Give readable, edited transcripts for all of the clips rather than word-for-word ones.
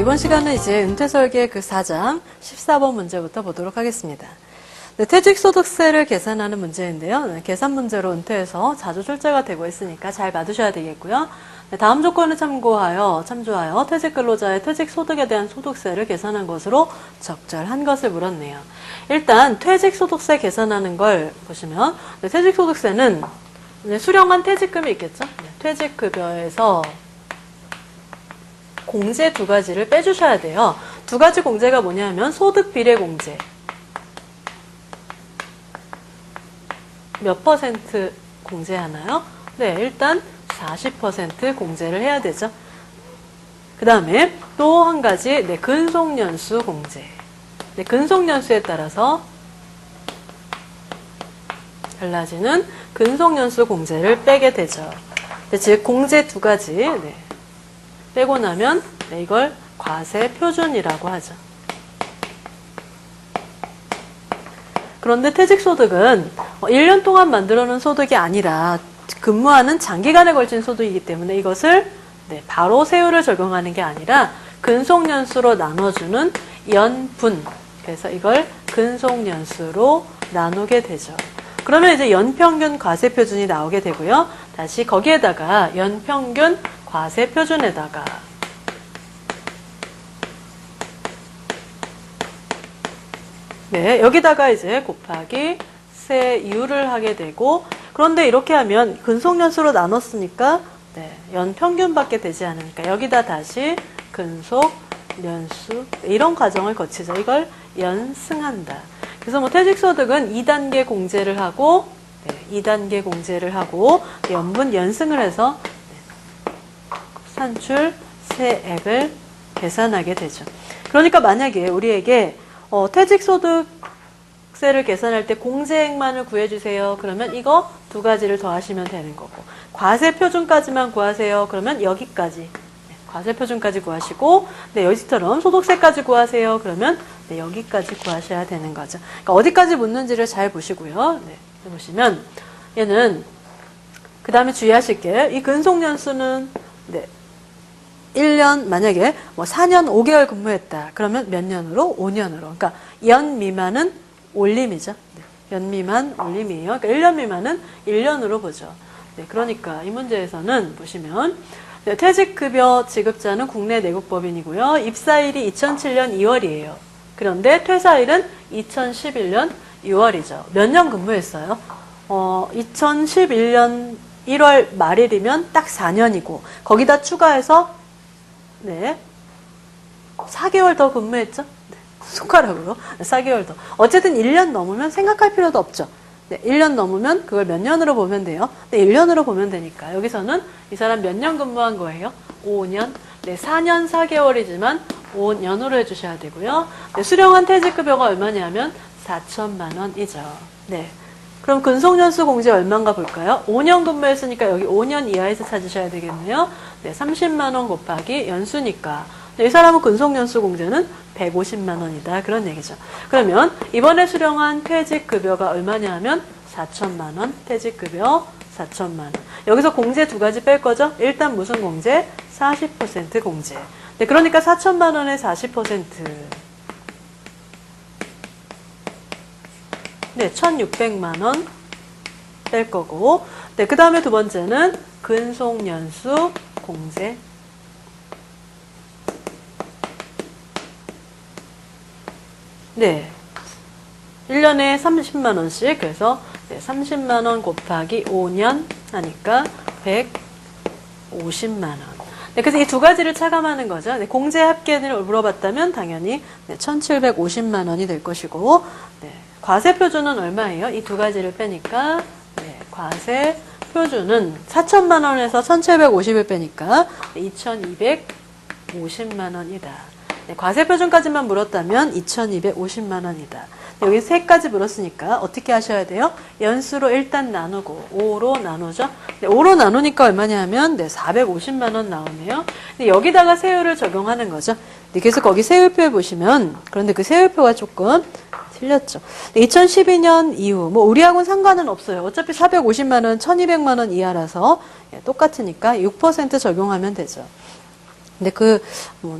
이번 시간은 이제 은퇴설계 그 4장 14번 문제부터 보도록 하겠습니다. 네, 퇴직소득세를 계산하는 문제인데요. 네, 계산 문제로 은퇴해서 자주 출제가 되고 있으니까 잘 봐두셔야 되겠고요. 네, 다음 조건을 참조하여 퇴직근로자의 퇴직소득에 대한 소득세를 계산한 것으로 적절한 것을 물었네요. 일단 퇴직소득세 계산하는 걸 보시면 네, 퇴직소득세는 수령한 퇴직금이 있겠죠. 네, 퇴직급여에서 공제 두 가지를 빼주셔야 돼요. 두 가지 공제가 뭐냐면 소득비례공제. 몇 퍼센트 공제하나요? 네, 일단 40% 공제를 해야 되죠. 그 다음에 또 한 가지, 네, 근속연수 공제. 네, 근속연수에 따라서 달라지는 근속연수 공제를 빼게 되죠. 네, 즉, 공제 두 가지, 네, 빼고 나면, 네, 이걸 과세표준이라고 하죠. 그런데 퇴직소득은 1년 동안 만들어 놓은 소득이 아니라 근무하는 장기간에 걸친 소득이기 때문에 이것을 바로 세율을 적용하는 게 아니라 근속연수로 나눠주는 연분. 그래서 이걸 근속연수로 나누게 되죠. 그러면 이제 연평균 과세표준이 나오게 되고요. 다시 거기에다가 연평균 과세표준에다가 네, 여기다가 이제 곱하기 세율을 하게 되고, 그런데 이렇게 하면 근속연수로 나눴으니까 네, 연평균밖에 되지 않으니까 여기다 다시 근속연수 이런 과정을 거치죠. 이걸 연승한다. 그래서 뭐 퇴직소득은 2단계 공제를 하고 네, 2단계 공제를 하고 연분 연승을 해서 네, 산출 세액을 계산하게 되죠. 그러니까 만약에 우리에게 퇴직소득세를 계산할 때 공제액만을 구해주세요. 그러면 이거 두 가지를 더하시면 되는 거고, 과세표준까지만 구하세요. 그러면 여기까지, 네, 과세표준까지 구하시고, 네, 여기처럼 소득세까지 구하세요. 그러면 네, 여기까지 구하셔야 되는 거죠. 그러니까 어디까지 묻는지를 잘 보시고요. 네, 보시면 얘는 그 다음에 주의하실 게 이 근속연수는 네, 1년, 만약에 뭐 4년 5개월 근무했다. 그러면 몇 년으로? 5년으로. 그러니까 연 미만은 올림이죠. 네. 연 미만 올림이에요. 그러니까 1년 미만은 1년으로 보죠. 네. 그러니까 이 문제에서는 보시면 네, 퇴직급여 지급자는 국내 내국법인이고요. 입사일이 2007년 2월이에요. 그런데 퇴사일은 2011년 6월이죠. 몇 년 근무했어요? 2011년 1월 말일이면 딱 4년이고 거기다 추가해서 네, 4개월 더 근무했죠? 네, 손가락으로 4개월 더. 어쨌든 1년 넘으면 생각할 필요도 없죠. 네, 1년 넘으면 그걸 몇 년으로 보면 돼요? 네, 1년으로 보면 되니까 여기서는 이 사람 몇 년 근무한 거예요? 5년. 네, 4년 4개월이지만 5년으로 해주셔야 되고요. 네, 수령한 퇴직급여가 얼마냐면 4천만 원이죠. 네. 그럼 근속연수 공제 얼마인가 볼까요? 5년 근무했으니까 여기 5년 이하에서 찾으셔야 되겠네요. 네, 30만 원 곱하기 연수니까 네, 이 사람은 근속연수 공제는 150만 원이다. 그런 얘기죠. 그러면 이번에 수령한 퇴직급여가 얼마냐 하면 4천만 원, 퇴직급여 4천만 원. 여기서 공제 두 가지 뺄 거죠? 일단 무슨 공제? 40% 공제. 네, 그러니까 4천만 원의 40%. 네, 1,600만 원 뺄 거고, 네, 그 다음에 두 번째는 근속연수 공제. 네, 1년에 30만 원씩, 그래서 네, 30만 원 곱하기 5년 하니까 150만 원. 네, 그래서 이 두 가지를 차감하는 거죠. 네, 공제 합계를 물어봤다면 당연히 네, 1,750만 원이 될 것이고, 네, 과세표준은 얼마예요? 이 두 가지를 빼니까 네, 과세표준은 4천만 원에서 1,750을 빼니까 2,250만 원이다. 네, 과세표준까지만 물었다면 2,250만 원이다. 네, 여기 세 가지 물었으니까 어떻게 하셔야 돼요? 연수로 일단 나누고 5로 나누죠. 네, 5로 나누니까 얼마냐 하면 네, 450만 원 나오네요. 네, 여기다가 세율을 적용하는 거죠. 네, 그래서 거기 세율표에 보시면 그런데 그 세율표가 조금 틀렸죠. 2012년 이후 뭐 우리하고는 상관은 없어요. 어차피 450만 원, 1200만 원 이하라서 예, 똑같으니까 6% 적용하면 되죠. 근데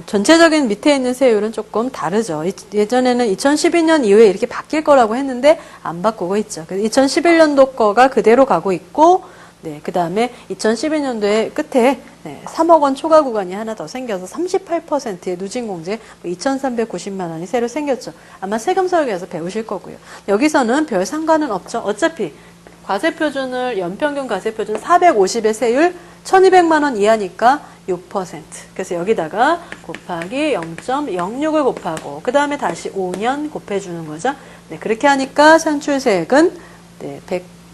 전체적인 밑에 있는 세율은 조금 다르죠. 예전에는 2012년 이후에 이렇게 바뀔 거라고 했는데 안 바꾸고 있죠. 2011년도 거가 그대로 가고 있고, 네, 그 다음에 2012년도에 끝에 3억 원 초과 구간이 하나 더 생겨서 38%의 누진공제 2,390만 원이 새로 생겼죠. 아마 세금 설계에서 배우실 거고요. 여기서는 별 상관은 없죠. 어차피 과세표준을 연평균 과세표준 450의 세율 1,200만 원 이하니까 6%. 그래서 여기다가 곱하기 0.06을 곱하고 그 다음에 다시 5년 곱해주는 거죠. 네, 그렇게 하니까 산출세액은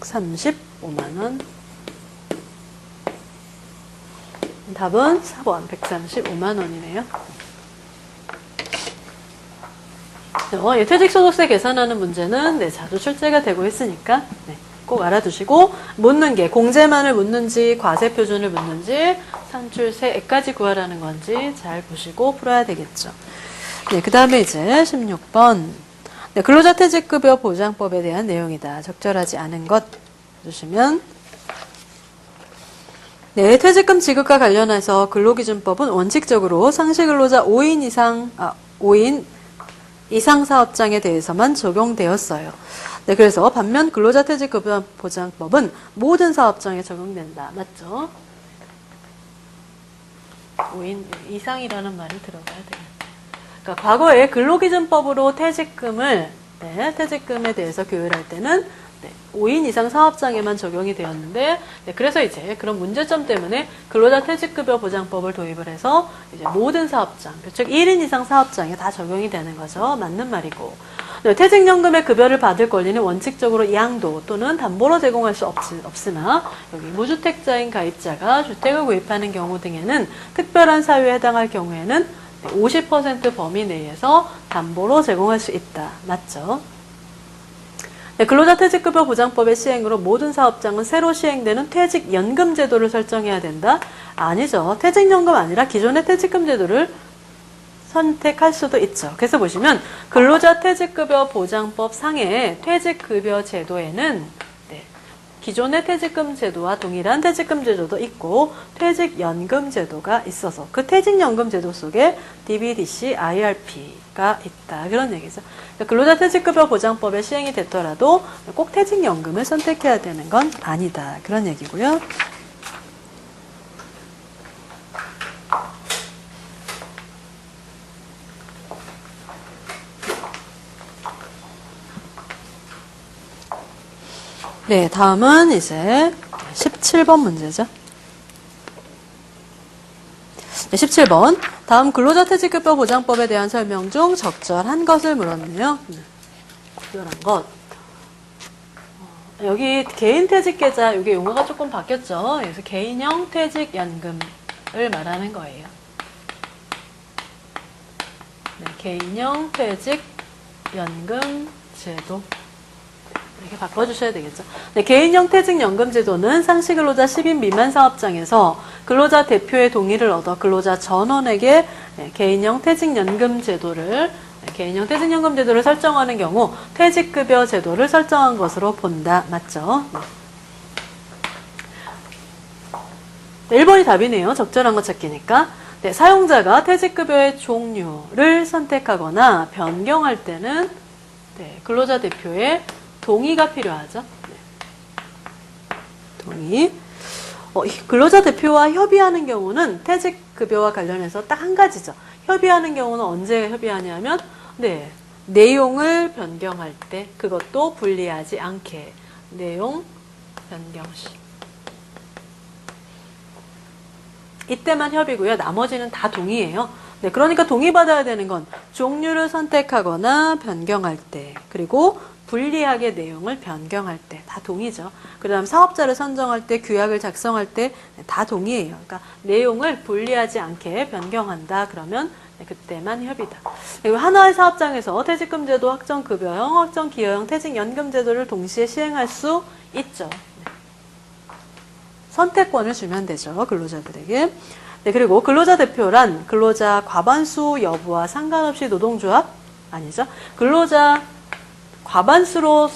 135만 원. 답은 4번 135만 원이네요. 퇴직소득세 계산하는 문제는 자주 출제가 되고 있으니까 꼭 알아두시고, 묻는 게 공제만을 묻는지 과세표준을 묻는지 산출세액까지 구하라는 건지 잘 보시고 풀어야 되겠죠. 네, 그 다음에 이제 16번 근로자 퇴직급여 보장법에 대한 내용이다. 적절하지 않은 것 주시면 퇴직금 지급과 관련해서 근로기준법은 원칙적으로 상시근로자 5인 이상 사업장에 대해서만 적용되었어요. 네, 그래서 반면 근로자 퇴직급여 보장법은 모든 사업장에 적용된다. 맞죠? 5인 이상이라는 말이 들어가야 되겠네요. 그러니까 과거에 근로기준법으로 퇴직금에 대해서 교육할 때는 5인 이상 사업장에만 적용이 되었는데, 그래서 이제 그런 문제점 때문에 근로자 퇴직급여 보장법을 도입을 해서 이제 모든 사업장, 즉 1인 이상 사업장에 다 적용이 되는 거죠. 맞는 말이고. 퇴직연금의 급여를 받을 권리는 원칙적으로 양도 또는 담보로 제공할 수 없으나 여기 무주택자인 가입자가 주택을 구입하는 경우 등에는 특별한 사유에 해당할 경우에는 50% 범위 내에서 담보로 제공할 수 있다. 맞죠? 근로자 퇴직급여 보장법의 시행으로 모든 사업장은 새로 시행되는 퇴직연금 제도를 설정해야 된다? 아니죠. 퇴직연금 아니라 기존의 퇴직금 제도를 선택할 수도 있죠. 그래서 보시면 근로자 퇴직급여 보장법 상의 퇴직급여 제도에는 기존의 퇴직금 제도와 동일한 퇴직금 제도도 있고 퇴직연금 제도가 있어서 그 퇴직연금 제도 속에 DB, DC, IRP가 있다. 그런 얘기죠. 근로자 퇴직급여 보장법의 시행이 됐더라도 꼭 퇴직연금을 선택해야 되는 건 아니다. 그런 얘기고요. 네, 다음은 이제 17번 문제죠. 네, 17번. 다음 근로자 퇴직급여 보장법에 대한 설명 중 적절한 것을 물었네요. 적절한 것. 여기 개인퇴직계좌, 이게 용어가 조금 바뀌었죠. 그래서 개인형 퇴직연금을 말하는 거예요. 네, 개인형 퇴직연금 제도. 이렇게 바꿔주셔야 되겠죠. 네, 개인형 퇴직연금 제도는 상시근로자 10인 미만 사업장에서 근로자 대표의 동의를 얻어 근로자 전원에게 개인형 퇴직연금 제도를 설정하는 경우 퇴직급여 제도를 설정한 것으로 본다. 맞죠? 네, 1번이 답이네요. 적절한 것 찾기니까. 네, 사용자가 퇴직급여의 종류를 선택하거나 변경할 때는 근로자 대표의 동의가 필요하죠. 동의. 근로자 대표와 협의하는 경우는 퇴직급여와 관련해서 딱 한 가지죠. 협의하는 경우는 언제 협의하냐면, 내용을 변경할 때, 그것도 불리하지 않게. 내용 변경 시. 이때만 협의고요. 나머지는 다 동의예요. 네, 그러니까 동의받아야 되는 건 종류를 선택하거나 변경할 때, 그리고 불리하게 내용을 변경할 때 다 동의죠. 그 다음 사업자를 선정할 때, 규약을 작성할 때 다 동의해요. 그러니까 내용을 불리하지 않게 변경한다. 그러면 그때만 협의다. 그리고 하나의 사업장에서 퇴직금 제도, 확정급여형, 확정기여형, 퇴직연금 제도를 동시에 시행할 수 있죠. 선택권을 주면 되죠. 근로자들에게. 네, 그리고 근로자 대표란 근로자 과반수 여부와 상관없이 노동조합? 아니죠. 근로자 과반수로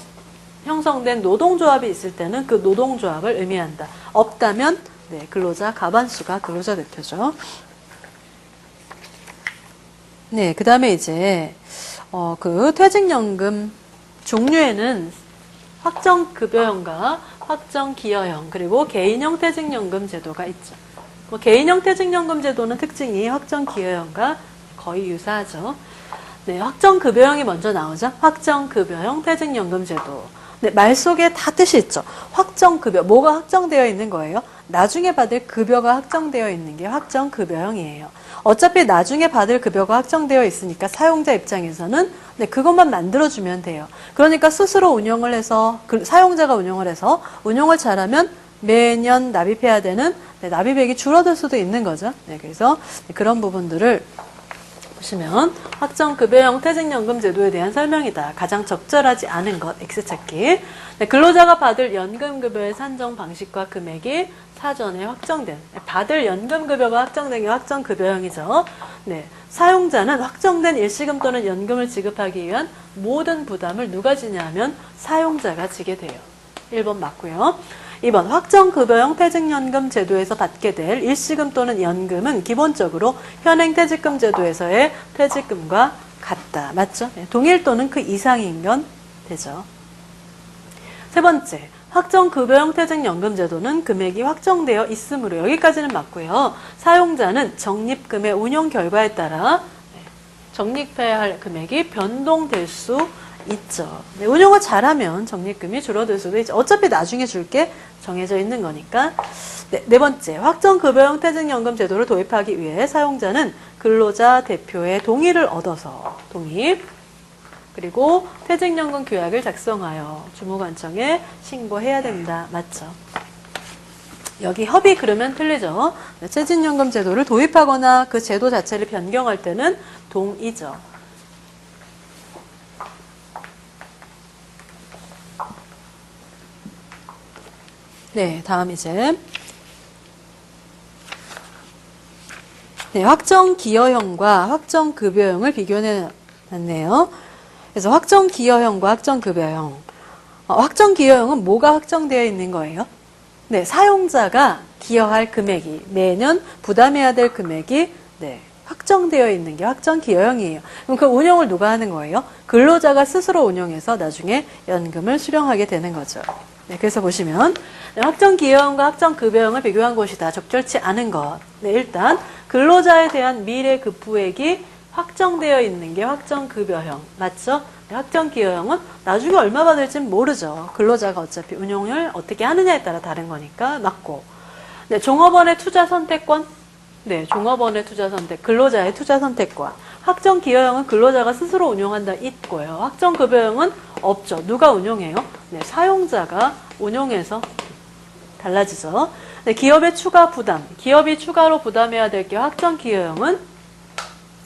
형성된 노동조합이 있을 때는 그 노동조합을 의미한다. 없다면 근로자 과반수가 근로자 대표죠. 네, 그 다음에 이제, 그 퇴직연금 종류에는 확정급여형과 확정기여형, 그리고 개인형 퇴직연금 제도가 있죠. 뭐 개인형 퇴직연금 제도는 특징이 확정기여형과 거의 유사하죠. 네, 확정급여형이 먼저 나오죠. 확정급여형 퇴직연금 제도. 네, 말 속에 다 뜻이 있죠. 확정급여, 뭐가 확정되어 있는 거예요? 나중에 받을 급여가 확정되어 있는 게 확정급여형이에요. 어차피 나중에 받을 급여가 확정되어 있으니까 사용자 입장에서는 네, 그것만 만들어주면 돼요. 그러니까 스스로 운영을 해서, 사용자가 운영을 해서 운영을 잘하면 매년 납입해야 되는 네, 납입액이 줄어들 수도 있는 거죠. 네, 그래서 그런 부분들을 보시면 확정급여형 퇴직연금 제도에 대한 설명이다. 가장 적절하지 않은 것, X찾기. 네, 근로자가 받을 연금급여의 산정 방식과 금액이 사전에 확정된, 받을 연금급여가 확정된 게 확정급여형이죠. 네, 사용자는 확정된 일시금 또는 연금을 지급하기 위한 모든 부담을 누가 지냐 하면 사용자가 지게 돼요. 1번 맞고요. 2번 확정급여형 퇴직연금 제도에서 받게 될 일시금 또는 연금은 기본적으로 현행 퇴직금 제도에서의 퇴직금과 같다. 맞죠? 네, 동일 또는 그 이상이면 되죠. 세 번째, 확정급여형 퇴직연금 제도는 금액이 확정되어 있으므로 여기까지는 맞고요. 사용자는 적립금의 운용 결과에 따라 적립해야 할 금액이 변동될 수 있죠. 네, 운용을 잘하면 적립금이 줄어들 수도 있죠. 어차피 나중에 줄 게 정해져 있는 거니까. 네 번째, 확정급여형 퇴직연금 제도를 도입하기 위해 사용자는 근로자 대표의 동의를 얻어서 독립, 그리고 퇴직연금 규약을 작성하여 주무관청에 신고해야 된다. 맞죠? 여기 협의 그러면 틀리죠. 퇴직연금 제도를 도입하거나 그 제도 자체를 변경할 때는 동의죠. 네, 다음 이제 네, 확정기여형과 확정급여형을 비교해 놨네요. 그래서 확정기여형과 확정급여형. 확정기여형은 뭐가 확정되어 있는 거예요? 네, 사용자가 기여할 금액이, 매년 부담해야 될 금액이 네, 확정되어 있는 게 확정기여형이에요. 그럼 그 운용을 누가 하는 거예요? 근로자가 스스로 운용해서 나중에 연금을 수령하게 되는 거죠. 네, 그래서 보시면 네, 확정기여형과 확정급여형을 비교한 것이다. 적절치 않은 것. 네, 일단 근로자에 대한 미래 급부액이 확정되어 있는 게 확정급여형. 맞죠? 네, 확정기여형은 나중에 얼마 받을지는 모르죠. 근로자가 어차피 운용을 어떻게 하느냐에 따라 다른 거니까 맞고. 네, 종업원의 투자 선택권. 네, 종업원의 투자 선택. 근로자의 투자 선택권. 확정기여형은 근로자가 스스로 운용한다 있고요. 확정급여형은 없죠. 누가 운용해요? 네, 사용자가 운용해서 달라지죠. 네, 기업의 추가 부담. 기업이 추가로 부담해야 될 게 확정기여형은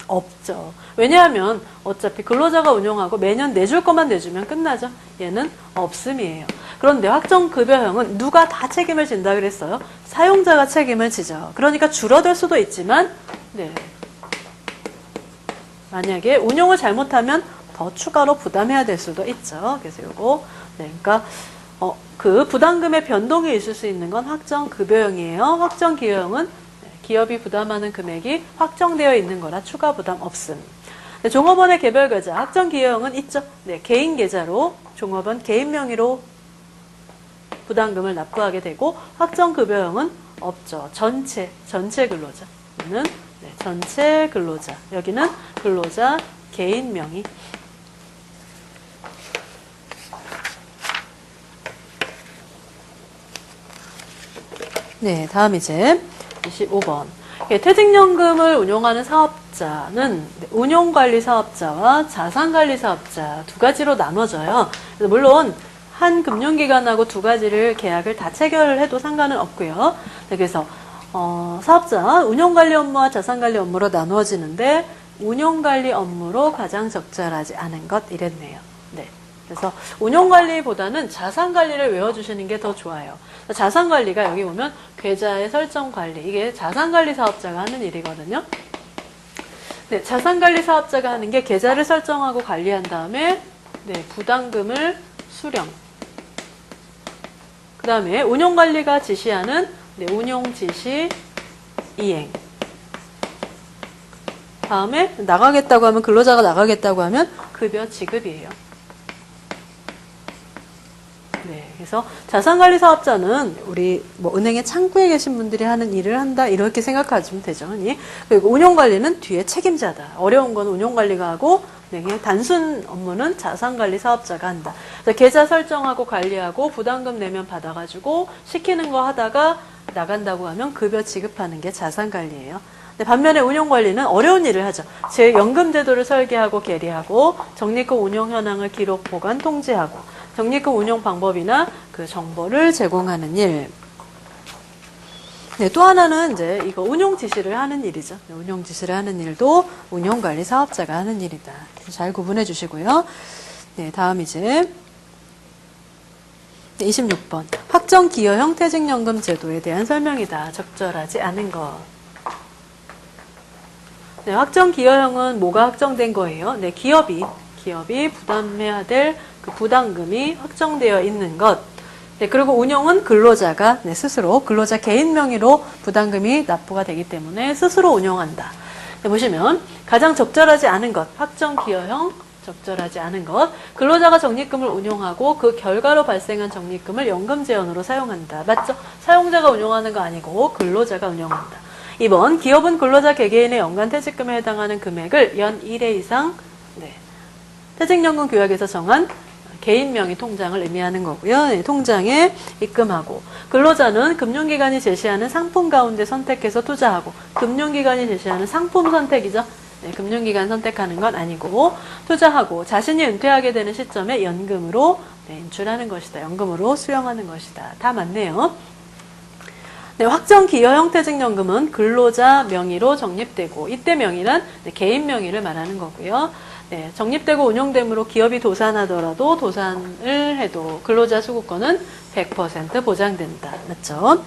없죠. 왜냐하면 어차피 근로자가 운용하고 매년 내줄 것만 내주면 끝나죠. 얘는 없음이에요. 그런데 확정급여형은 누가 다 책임을 진다 그랬어요? 사용자가 책임을 지죠. 그러니까 줄어들 수도 있지만 네, 만약에 운용을 잘못하면 더 추가로 부담해야 될 수도 있죠. 그래서 요거 네, 그러니까 그 부담금의 변동이 있을 수 있는 건 확정급여형이에요. 확정기여형은 기업이 부담하는 금액이 확정되어 있는 거라 추가 부담 없음. 네, 종업원의 개별 계좌, 확정기여형은 있죠. 네, 개인 계좌로 종업원 개인 명의로 부담금을 납부하게 되고 확정급여형은 없죠. 전체 근로자. 여기는 네, 전체 근로자. 여기는 근로자 개인 명의. 네, 다음 이제 25번. 퇴직연금을 운용하는 사업자는 운용관리 사업자와 자산관리 사업자 두 가지로 나눠져요. 그래서 물론 한 금융기관하고 두 가지를 계약을 다 체결을 해도 상관은 없고요. 네, 그래서 사업자 운용관리 업무와 자산관리 업무로 나누어지는데 운용관리 업무로 가장 적절하지 않은 것 이랬네요. 네. 그래서 운용관리보다는 자산관리를 외워주시는 게 더 좋아요. 자산관리가 여기 보면 계좌의 설정관리, 이게 자산관리 사업자가 하는 일이거든요. 네, 자산관리 사업자가 하는 게 계좌를 설정하고 관리한 다음에 네, 부담금을 수령. 그 다음에 운용관리가 지시하는 네, 운용지시 이행. 다음에 나가겠다고 하면 근로자가 나가겠다고 하면 급여 지급이에요. 네, 그래서 자산관리사업자는 우리 뭐 은행의 창구에 계신 분들이 하는 일을 한다 이렇게 생각하시면 되죠. 그리고 운용관리는 뒤에 책임자다. 어려운 건 운용관리가 하고 그냥 단순 업무는 자산관리사업자가 한다. 그래서 계좌 설정하고 관리하고 부담금 내면 받아가지고 시키는 거 하다가 나간다고 하면 급여 지급하는 게 자산관리예요. 반면에 운용관리는 어려운 일을 하죠. 제 연금제도를 설계하고 계리하고 적립금 운용 현황을 기록, 보관, 통지하고 적립금 운용 방법이나 그 정보를 제공하는 일. 네, 또 하나는 이제 이거 운용 지시를 하는 일이죠. 운용 지시를 하는 일도 운용관리 사업자가 하는 일이다. 잘 구분해 주시고요. 네, 다음 이제 26번. 확정 기여형 퇴직연금 제도에 대한 설명이다. 적절하지 않은 것. 네, 확정 기여형은 뭐가 확정된 거예요? 네, 기업이 부담해야 될 그 부담금이 확정되어 있는 것. 네, 그리고 운용은 근로자가 스스로 근로자 개인 명의로 부담금이 납부가 되기 때문에 스스로 운용한다. 네, 보시면 가장 적절하지 않은 것, 확정 기여형 적절하지 않은 것, 근로자가 적립금을 운용하고 그 결과로 발생한 적립금을 연금 재원으로 사용한다. 맞죠? 사용자가 운용하는 거 아니고 근로자가 운용한다. 2번, 기업은 근로자 개개인의 연간 퇴직금에 해당하는 금액을 연 1회 이상 퇴직연금 규약에서 정한 개인 명의 통장을 의미하는 거고요. 네, 통장에 입금하고 근로자는 금융기관이 제시하는 상품 가운데 선택해서 투자하고 금융기관이 제시하는 상품 선택이죠. 네, 금융기관 선택하는 건 아니고 투자하고 자신이 은퇴하게 되는 시점에 연금으로 인출하는 것이다. 연금으로 수령하는 것이다. 다 맞네요. 네, 확정 기여형 퇴직연금은 근로자 명의로 적립되고 이때 명의란 개인 명의를 말하는 거고요. 네, 적립되고 운용됨으로 기업이 도산하더라도 도산을 해도 근로자 수급권은 100% 보장된다. 맞죠?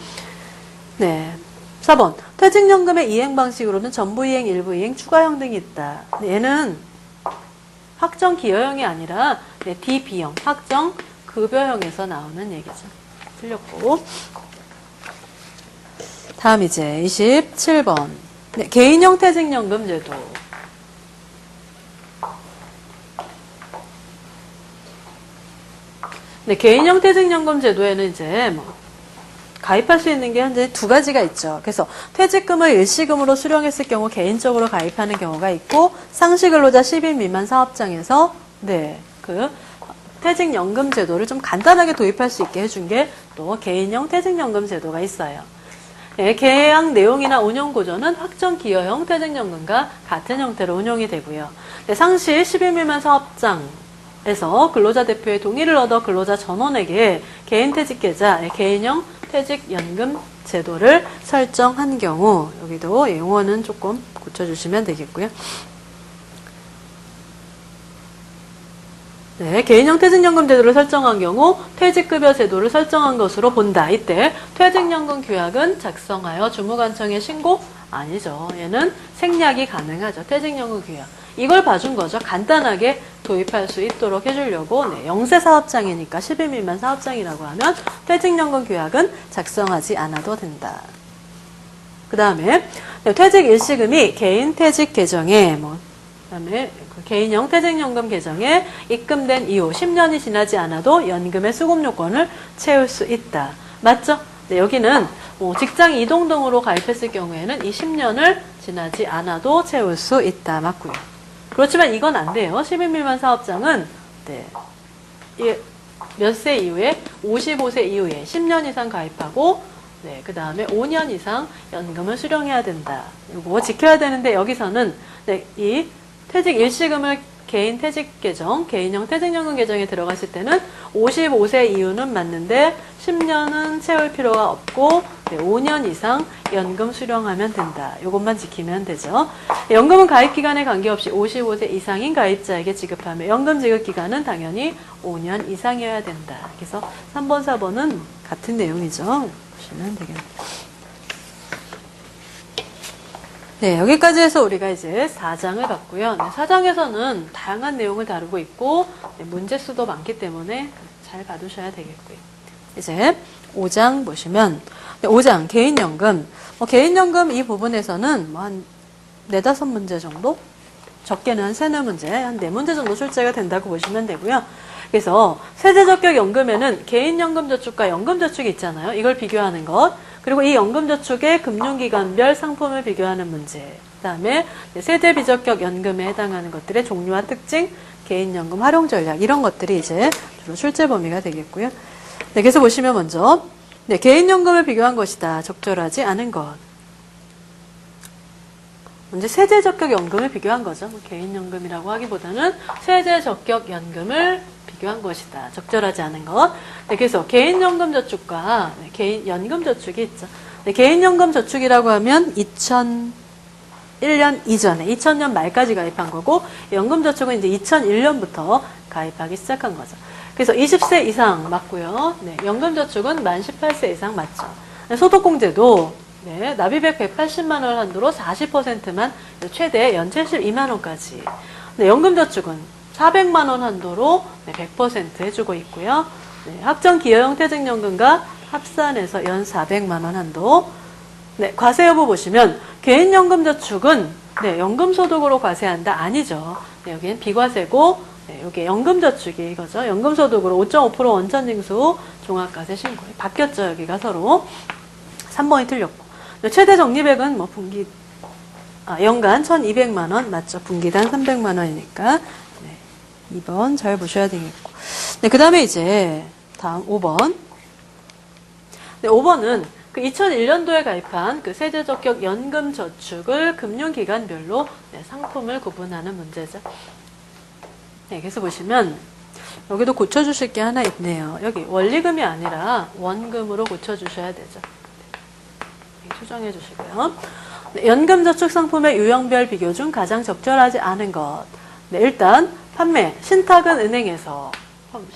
네. 4번. 퇴직연금의 이행 방식으로는 전부 이행, 일부 이행, 추가형 등이 있다. 얘는 확정 기여형이 아니라 DB형, 확정 급여형에서 나오는 얘기죠. 틀렸고. 다음 이제 27번. 네, 개인형 퇴직연금 제도. 네, 개인형 퇴직연금 제도에는 이제 가입할 수 있는 게 현재 두 가지가 있죠. 그래서 퇴직금을 일시금으로 수령했을 경우 개인적으로 가입하는 경우가 있고 상시근로자 10인 미만 사업장에서 그 퇴직연금 제도를 좀 간단하게 도입할 수 있게 해준 게 또 개인형 퇴직연금 제도가 있어요. 네, 계약 내용이나 운영 구조는 확정 기여형 퇴직연금과 같은 형태로 운용이 되고요. 네, 상시 10인 미만 사업장에서 근로자 대표의 동의를 얻어 근로자 전원에게 개인 퇴직계좌, 개인형 퇴직연금 제도를 설정한 경우 여기도 용어는 조금 고쳐주시면 되겠고요. 네, 개인형 퇴직연금 제도를 설정한 경우 퇴직급여 제도를 설정한 것으로 본다. 이때 퇴직연금 규약은 작성하여 주무관청에 신고? 아니죠. 얘는 생략이 가능하죠. 퇴직연금 규약. 이걸 봐준 거죠. 간단하게 도입할 수 있도록 해주려고 영세 사업장이니까 10일 미만 사업장이라고 하면 퇴직연금 규약은 작성하지 않아도 된다. 그 다음에 퇴직 일시금이 개인 퇴직 계정에 그다음에 개인형 퇴직연금 계정에 입금된 이후 10년이 지나지 않아도 연금의 수급 요건을 채울 수 있다. 맞죠? 네, 여기는 직장 이동 등으로 가입했을 경우에는 이 10년을 지나지 않아도 채울 수 있다. 맞고요. 그렇지만 이건 안 돼요. 10인 미만 사업장은 몇 세 이후에 55세 이후에 10년 이상 가입하고 그 다음에 5년 이상 연금을 수령해야 된다. 이거 지켜야 되는데 여기서는 이 퇴직 일시금을 개인 퇴직 계정, 개인형 퇴직연금 계정에 들어갔을 때는 55세 이후는 맞는데 10년은 채울 필요가 없고 5년 이상 연금 수령하면 된다. 이것만 지키면 되죠. 연금은 가입 기간에 관계없이 55세 이상인 가입자에게 지급하며 연금 지급 기간은 당연히 5년 이상이어야 된다. 그래서 3번, 4번은 같은 내용이죠. 보시면 되겠네요. 네, 여기까지 해서 우리가 이제 4장을 봤고요. 4장에서는 다양한 내용을 다루고 있고 문제수도 많기 때문에 잘 봐두셔야 되겠고요. 이제 5장 보시면 5장 개인연금. 개인연금 이 부분에서는 한 4-5문제 정도? 적게는 한 3-4문제, 한 4문제 정도 출제가 된다고 보시면 되고요. 그래서 세제적격연금에는 개인연금저축과 연금저축이 있잖아요. 이걸 비교하는 것. 그리고 이 연금저축의 금융기관별 상품을 비교하는 문제. 그 다음에 세제비적격연금에 해당하는 것들의 종류와 특징, 개인연금 활용 전략 이런 것들이 이제 주로 출제 범위가 되겠고요. 네, 그래서 보시면 먼저 네, 개인연금을 비교한 것이다. 적절하지 않은 것. 먼저 세제적격연금을 비교한 거죠. 개인연금이라고 하기보다는 세제적격연금을 비교한 것이다. 적절하지 않은 것. 네, 그래서 개인연금저축과 개인연금저축이 있죠. 네, 개인연금저축이라고 하면 2001년 이전에 2000년 말까지 가입한 거고 연금저축은 이제 2001년부터 가입하기 시작한 거죠. 그래서 20세 이상 맞고요. 네, 연금저축은 만 18세 이상 맞죠. 네, 소득공제도 네, 납입액 180만 원 한도로 40%만 최대 연 72만 원까지. 네, 연금저축은 400만 원 한도로 100% 해주고 있고요. 네, 학정기여형 퇴직연금과 합산해서 연 400만 원 한도. 네, 과세 여부 보시면 개인연금저축은 네, 연금소득으로 과세한다? 아니죠. 네, 여기는 비과세고 네, 여기 연금저축이 이거죠. 연금소득으로 5.5% 원천징수 종합과세 신고. 바뀌었죠. 여기가 서로. 3번이 틀렸고. 최대 적립액은 뭐 연간 1,200만 원 맞죠? 분기당 300만 원이니까. 네, 2번 잘 보셔야 되겠고. 네, 그 다음에 이제 다음 5번. 네, 5번은 그 2001년도에 가입한 그 세제적격 연금저축을 금융기관별로 네, 상품을 구분하는 문제죠. 네, 그래서 보시면 여기도 고쳐주실 게 하나 있네요. 여기 원리금이 아니라 원금으로 고쳐주셔야 되죠. 수정해 주시고요. 네, 연금저축 상품의 유형별 비교 중 가장 적절하지 않은 것. 네, 일단 판매, 신탁은 은행에서,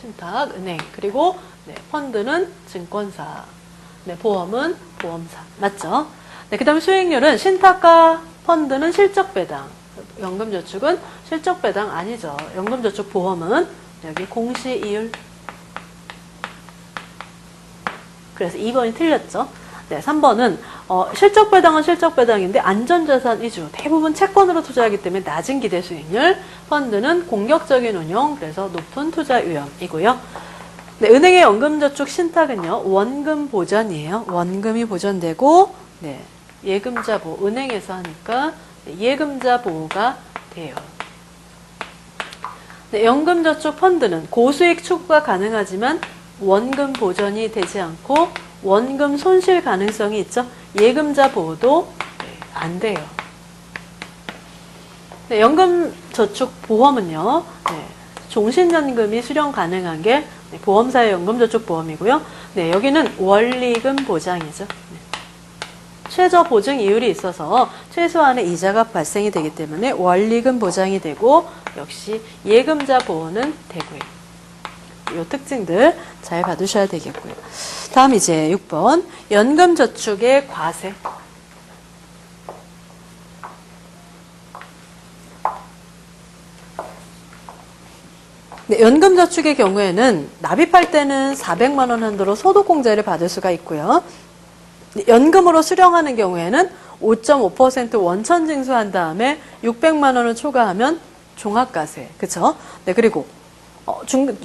신탁, 은행, 그리고 네, 펀드는 증권사, 네, 보험은 보험사. 맞죠? 네, 그 다음에 수익률은 신탁과 펀드는 실적배당, 연금저축은 실적배당 아니죠. 연금저축 보험은 여기 공시이율. 그래서 2번이 틀렸죠. 네, 3번은 실적배당은 실적배당인데 안전자산 위주, 대부분 채권으로 투자하기 때문에 낮은 기대 수익률, 펀드는 공격적인 운용, 그래서 높은 투자 위험이고요. 네, 은행의 연금저축 신탁은요, 원금 보전이에요. 원금이 보전되고, 네, 예금자 보호, 은행에서 하니까 예금자 보호가 돼요. 네, 연금저축 펀드는 고수익 추구가 가능하지만 원금 보전이 되지 않고 원금 손실 가능성이 있죠. 예금자 보호도 안 돼요. 네, 연금저축보험은요. 네, 종신연금이 수령 가능한 게 보험사의 연금저축보험이고요. 네, 여기는 원리금 보장이죠. 네. 최저 보증 이율이 있어서 최소한의 이자가 발생이 되기 때문에 원리금 보장이 되고 역시 예금자 보호는 되고요. 이 특징들 잘 봐두셔야 되겠고요. 다음 이제 6번 연금저축의 과세. 네, 연금저축의 경우에는 납입할 때는 400만 원 한도로 소득공제를 받을 수가 있고요. 연금으로 수령하는 경우에는 5.5% 원천 징수한 다음에 600만 원을 초과하면 종합과세. 그쵸? 네, 그리고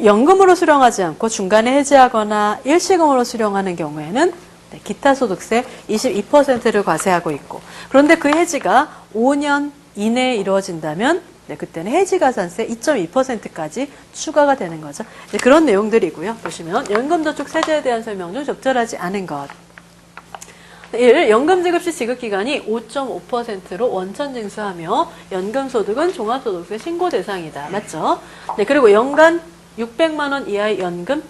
연금으로 수령하지 않고 중간에 해지하거나 일시금으로 수령하는 경우에는 네, 기타 소득세 22%를 과세하고 있고, 그런데 그 해지가 5년 이내에 이루어진다면 네, 그때는 해지가산세 2.2%까지 추가가 되는 거죠. 네, 그런 내용들이고요. 보시면 연금저축 세제에 대한 설명 중 적절하지 않은 것. 1. 연금지급시 지급기간이 5.5%로 원천징수하며 연금소득은 종합소득세 신고 대상이다. 맞죠? 네, 그리고 연간 600만 원 이하의 연금,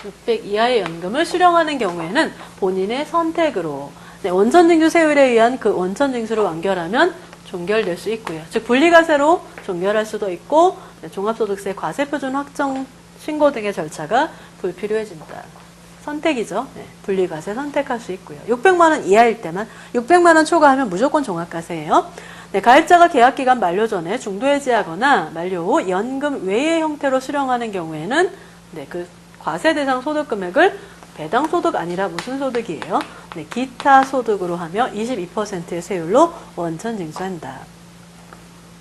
600 이하의 연금을 수령하는 경우에는 본인의 선택으로 네, 원천징수 세율에 의한 그 원천징수를 완결하면 종결될 수 있고요. 즉 분리과세로 종결할 수도 있고 네, 종합소득세 과세표준 확정 신고 등의 절차가 불필요해진다. 선택이죠. 네, 분리과세 선택할 수 있고요. 600만 원 이하일 때만 600만 원 초과하면 무조건 종합과세예요. 네, 가입자가 계약기간 만료 전에 중도해지하거나 만료 후 연금 외의 형태로 수령하는 경우에는 네, 그 과세 대상 소득 금액을 배당 소득 아니라 무슨 소득이에요? 네, 기타 소득으로 하며 22%의 세율로 원천 징수한다.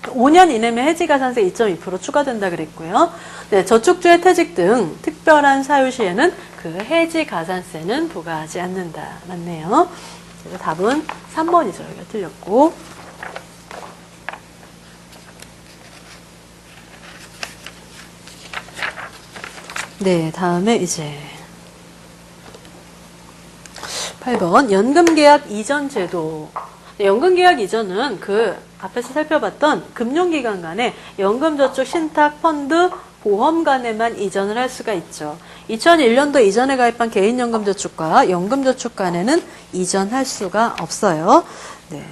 5년 이내면 해지가산세 2.2% 추가된다 그랬고요. 네, 저축주의 퇴직 등 특별한 사유 시에는 그 해지가산세는 부과하지 않는다. 맞네요. 그래서 답은 3번이죠. 여기가 틀렸고. 네, 다음에 이제 8번 연금계약 이전 제도. 네, 연금계약 이전은 그 앞에서 살펴봤던 금융기관 간의 연금저축 신탁 펀드 보험 간에만 이전을 할 수가 있죠. 2001년도 이전에 가입한 개인연금저축과 연금저축 간에는 이전할 수가 없어요. 네.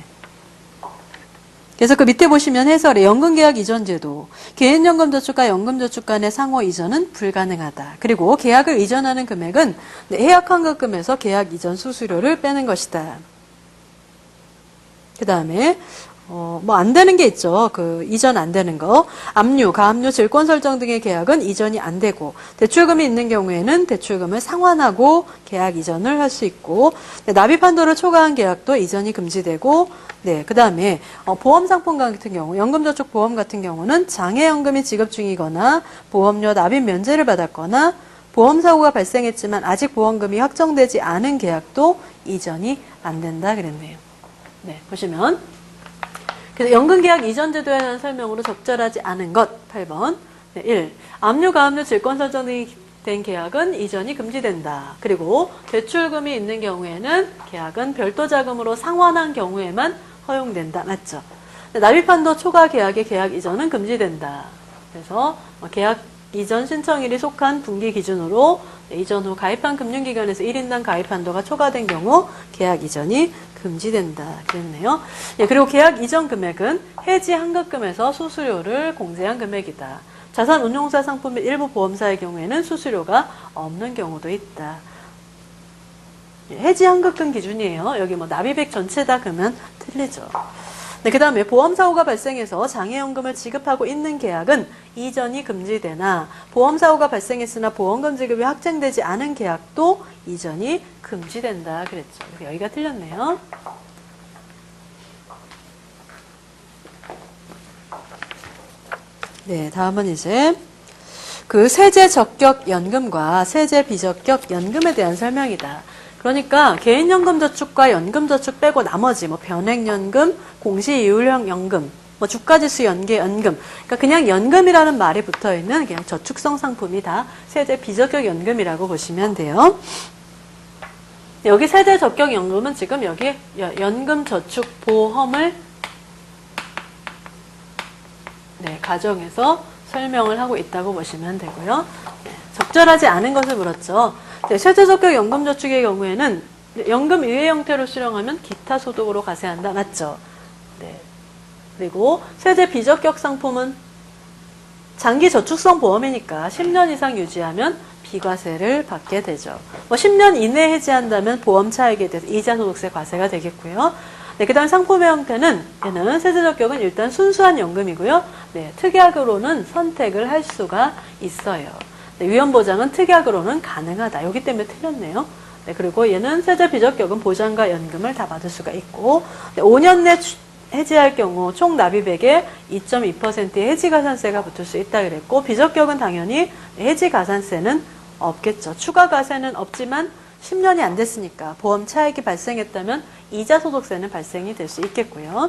그래서 그 밑에 보시면 해설에 연금계약 이전 제도, 개인연금저축과 연금저축 간의 상호 이전은 불가능하다. 그리고 계약을 이전하는 금액은 해약환급금에서 계약 이전 수수료를 빼는 것이다. 그 다음에 뭐 안 되는 게 있죠. 그 이전 안 되는 거. 압류, 가압류, 질권 설정 등의 계약은 이전이 안 되고 대출금이 있는 경우에는 대출금을 상환하고 계약 이전을 할 수 있고 납입 한도를 초과한 계약도 이전이 금지되고 네, 그 다음에 보험 상품 같은 경우, 연금저축 보험 같은 경우는 장해연금이 지급 중이거나 보험료 납입 면제를 받았거나 보험사고가 발생했지만 아직 보험금이 확정되지 않은 계약도 이전이 안 된다 그랬네요. 네, 보시면 그래서 연금계약 이전 제도에 대한 설명으로 적절하지 않은 것 8번. 네, 1. 압류, 가압류, 질권 설정 등이 된 계약은 이전이 금지된다. 그리고 대출금이 있는 경우에는 계약은 별도 자금으로 상환한 경우에만 허용된다. 맞죠? 납입한도 초과 계약의 계약 이전은 금지된다. 그래서 계약 이전 신청일이 속한 분기 기준으로 이전 후 가입한 금융기관에서 1인당 가입 한도가 초과된 경우 계약 이전이 금지된다. 그랬네요. 예, 그리고 계약 이전 금액은 해지 환급금에서 수수료를 공제한 금액이다. 자산 운용사 상품 및 일부 보험사의 경우에는 수수료가 없는 경우도 있다. 예, 해지 환급금 기준이에요. 여기 뭐 납입액 전체다 그러면 틀리죠. 네, 그 다음에 보험사고가 발생해서 장해연금을 지급하고 있는 계약은 이전이 금지되나 보험사고가 발생했으나 보험금 지급이 확정되지 않은 계약도 이전이 금지된다 그랬죠. 여기가 틀렸네요. 네, 다음은 이제 그 세제 적격 연금과 세제 비적격 연금에 대한 설명이다. 그러니까 개인연금저축과 연금저축 빼고 나머지 뭐 변액연금, 공시이율형 연금, 뭐 주가지수 연계 연금, 그러니까 그냥 연금이라는 말이 붙어있는 그냥 저축성 상품이 다 세제 비적격 연금이라고 보시면 돼요. 여기 세제 적격 연금은 지금 여기 연금저축보험을 네, 가정에서 설명을 하고 있다고 보시면 되고요. 네, 적절하지 않은 것을 물었죠. 네, 세제적격 연금저축의 경우에는 연금 유예 형태로 수령하면 기타 소득으로 과세한다. 맞죠? 네. 그리고 세제 비적격 상품은 장기 저축성 보험이니까 10년 이상 유지하면 비과세를 받게 되죠. 뭐 10년 이내에 해지한다면 보험 차익에 대해서 이자 소득세 과세가 되겠고요. 네, 그 다음 상품의 형태는 얘는 세제적격은 일단 순수한 연금이고요. 네, 특약으로는 선택을 할 수가 있어요. 네, 위험보장은 특약으로는 가능하다. 여기 때문에 틀렸네요. 네, 그리고 얘는 세제 비적격은 보장과 연금을 다 받을 수가 있고 네, 5년 내 해지할 경우 총 납입액의 2.2%의 해지가산세가 붙을 수 있다 그랬고 비적격은 당연히 해지가산세는 없겠죠. 추가 가세는 없지만 10년이 안 됐으니까 보험 차익이 발생했다면 이자 소득세는 발생이 될 수 있겠고요.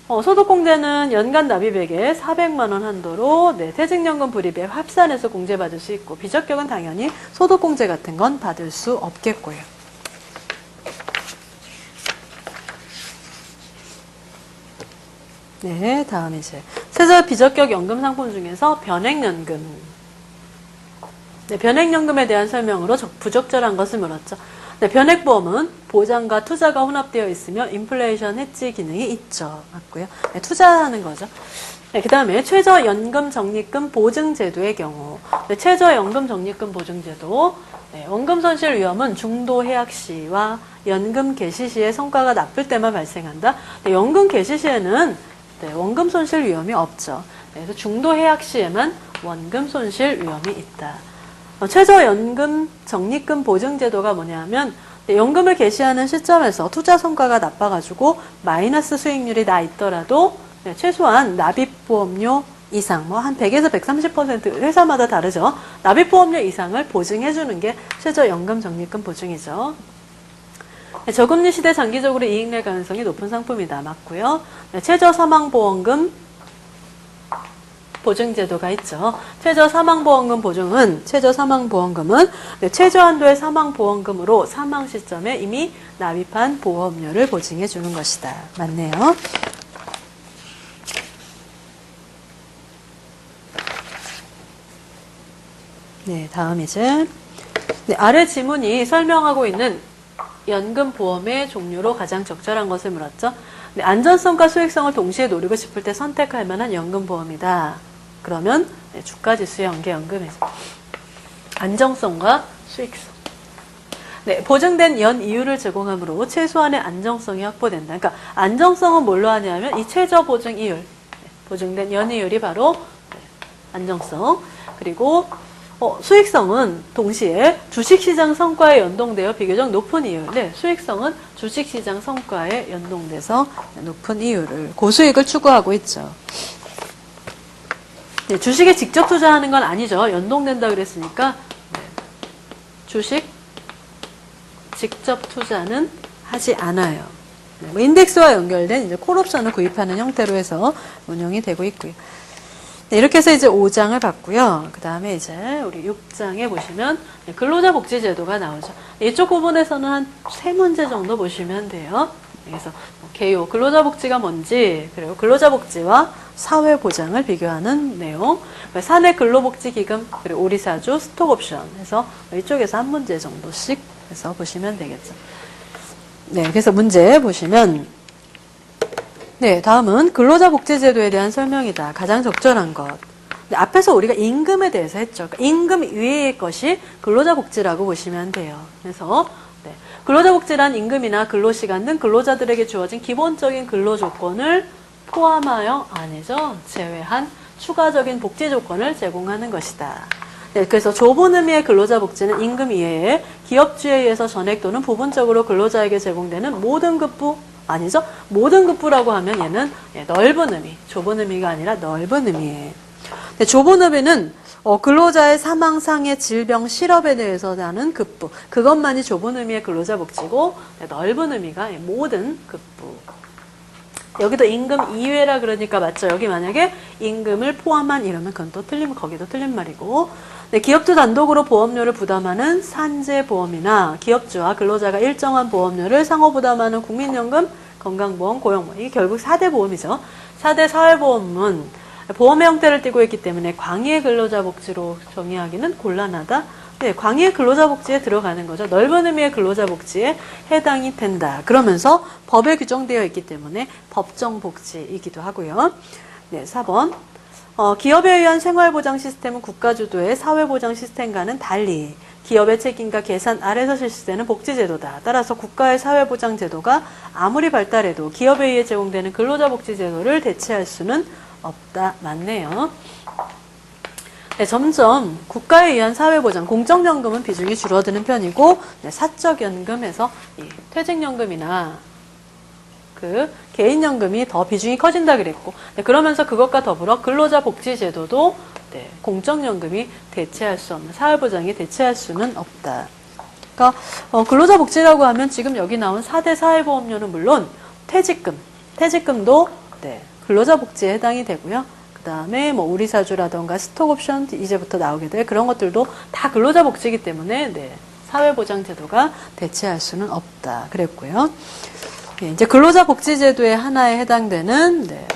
소득공제는 연간 납입액의 400만 원 한도로 네, 퇴직연금 불입액 합산해서 공제받을 수 있고 비적격은 당연히 소득공제 같은 건 받을 수 없겠고요. 네, 다음 이제 세제 비적격 연금 상품 중에서 변액연금. 네, 변액연금에 대한 설명으로 부적절한 것을 물었죠. 네, 변액보험은 보장과 투자가 혼합되어 있으며 인플레이션 해지 기능이 있죠. 맞고요. 네, 투자하는 거죠. 네, 그 다음에 최저연금 적립금 보증제도의 경우 네, 최저연금 적립금 보증제도 네, 원금 손실 위험은 중도 해약 시와 연금 개시 시의 성과가 나쁠 때만 발생한다. 네, 연금 개시 시에는 네, 원금 손실 위험이 없죠. 네, 그래서 중도 해약 시에만 원금 손실 위험이 있다. 최저연금 적립금 보증제도가 뭐냐면 연금을 개시하는 시점에서 투자 성과가 나빠가지고 마이너스 수익률이 나 있더라도 네, 최소한 납입보험료 이상, 뭐 한 100에서 130% 회사마다 다르죠. 납입보험료 이상을 보증해주는 게 최저연금 적립금 보증이죠. 네, 저금리 시대 장기적으로 이익 낼 가능성이 높은 상품이다. 맞고요. 네, 최저사망보험금 보증제도가 있죠. 최저사망보험금은 네, 최저한도의 사망보험금으로 사망 시점에 이미 납입한 보험료를 보증해 주는 것이다. 맞네요. 네, 다음 이제 네, 아래 지문이 설명하고 있는 연금보험의 종류로 가장 적절한 것을 물었죠. 네, 안전성과 수익성을 동시에 노리고 싶을 때 선택할 만한 연금보험이다. 그러면 네, 주가지수 연계연금이죠. 안정성과 수익성. 네, 보증된 연이율을 제공하므로 최소한의 안정성이 확보된다. 그러니까 안정성은 뭘로 하냐면 이 최저보증이율, 네, 보증된 연이율이 바로 네, 안정성. 그리고 수익성은 동시에 주식시장 성과에 연동되어 비교적 높은 이율. 네, 수익성은 주식시장 성과에 연동돼서 높은 이율을, 고수익을 추구하고 있죠. 네, 주식에 직접 투자하는 건 아니죠. 연동된다 그랬으니까 네, 주식 직접 투자는 하지 않아요. 네, 뭐 인덱스와 연결된 이제 콜옵션을 구입하는 형태로 해서 운영이 되고 있고요. 네, 이렇게 해서 이제 5장을 봤고요. 그 다음에 이제 우리 6장에 보시면 네, 근로자 복지 제도가 나오죠. 이쪽 부분에서는 한 3문제 정도 보시면 돼요. 그래서 개요, 근로자 복지가 뭔지, 그리고 근로자 복지와 사회보장을 비교하는 내용, 사내 근로복지기금, 그리고 오리사주, 스톡옵션 해서 이쪽에서 한 문제 정도씩 해서 보시면 되겠죠. 네, 그래서 문제 보시면 네, 다음은 근로자 복지제도에 대한 설명이다. 가장 적절한 것. 네, 앞에서 우리가 임금에 대해서 했죠. 그러니까 임금 이외의 것이 근로자 복지라고 보시면 돼요. 그래서 네, 근로자 복지란 임금이나 근로시간 등 근로자들에게 주어진 기본적인 근로조건을 포함하여 아니죠. 제외한 추가적인 복지 조건을 제공하는 것이다. 네, 그래서 좁은 의미의 근로자 복지는 임금 이외에 기업주에 의해서 전액 또는 부분적으로 근로자에게 제공되는 모든 급부 아니죠. 모든 급부라고 하면 얘는 넓은 의미, 좁은 의미가 아니라 넓은 의미예요. 네, 좁은 의미는 근로자의 사망, 상해, 질병, 실업에 대해서 하는 급부. 그것만이 좁은 의미의 근로자 복지고 네, 넓은 의미가 모든 급부. 여기도 임금 이외라 그러니까 맞죠. 여기 만약에 임금을 포함한 이러면 그건 또 틀리면 거기도 틀린 말이고. 네, 기업주 단독으로 보험료를 부담하는 산재보험이나 기업주와 근로자가 일정한 보험료를 상호 부담하는 국민연금, 건강보험, 고용보험. 이게 결국 4대 보험이죠. 4대 사회보험은 보험의 형태를 띠고 있기 때문에 광의의 근로자 복지로 정의하기는 곤란하다. 네, 광의의 근로자 복지에 들어가는 거죠. 넓은 의미의 근로자 복지에 해당이 된다. 그러면서 법에 규정되어 있기 때문에 법정 복지이기도 하고요. 네, 4번. 기업에 의한 생활보장 시스템은 국가주도의 사회보장 시스템과는 달리 기업의 책임과 계산 아래서 실시되는 복지제도다. 따라서 국가의 사회보장 제도가 아무리 발달해도 기업에 의해 제공되는 근로자 복지제도를 대체할 수는 없다. 맞네요. 네, 점점 국가에 의한 사회보장, 공적연금은 비중이 줄어드는 편이고 네, 사적연금에서 이 퇴직연금이나 그 개인연금이 더 비중이 커진다 그랬고 네, 그러면서 그것과 더불어 근로자 복지제도도 네, 공적연금이 대체할 수 없는 사회보장이 대체할 수는 없다. 그러니까 근로자 복지라고 하면 지금 여기 나온 4대 사회보험료는 물론 퇴직금도 네, 근로자 복지에 해당이 되고요. 그 다음에 뭐 우리사주라던가 스톡옵션 이제부터 나오게 될 그런 것들도 다 근로자 복지이기 때문에 네, 사회보장제도가 대체할 수는 없다 그랬고요. 네, 이제 근로자 복지제도의 하나에 해당되는 네,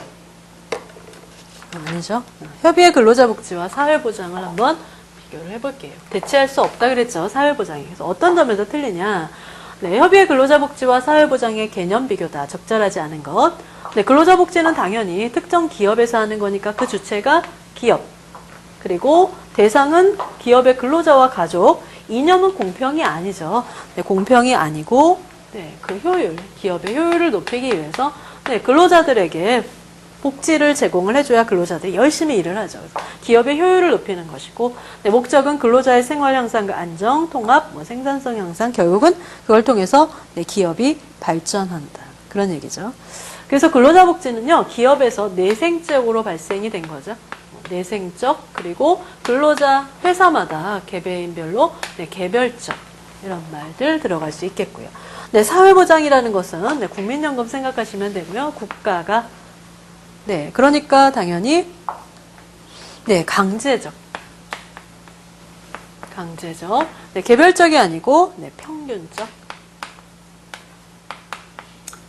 아니죠. 협의의 근로자 복지와 사회보장을 한번 비교를 해볼게요. 대체할 수 없다 그랬죠. 사회보장이. 그래서 어떤 점에서 틀리냐. 네, 협의의 근로자 복지와 사회보장의 개념 비교다. 적절하지 않은 것. 네, 근로자 복지는 당연히 특정 기업에서 하는 거니까 그 주체가 기업. 그리고 대상은 기업의 근로자와 가족. 이념은 공평이 아니죠. 네, 공평이 아니고 네, 그 효율, 기업의 효율을 높이기 위해서 네, 근로자들에게 복지를 제공을 해줘야 근로자들이 열심히 일을 하죠. 기업의 효율을 높이는 것이고 네, 목적은 근로자의 생활 향상과 안정, 통합, 생산성 향상 결국은 그걸 통해서 네, 기업이 발전한다. 그런 얘기죠. 그래서 근로자복지는요, 기업에서 내생적으로 발생이 된 거죠. 내생적, 그리고 근로자 회사마다 개개인별로 개별적, 이런 말들 들어갈 수 있겠고요. 네, 사회보장이라는 것은 국민연금 생각하시면 되고요. 국가가 그러니까 당연히 강제적, 개별적이 아니고 평균적,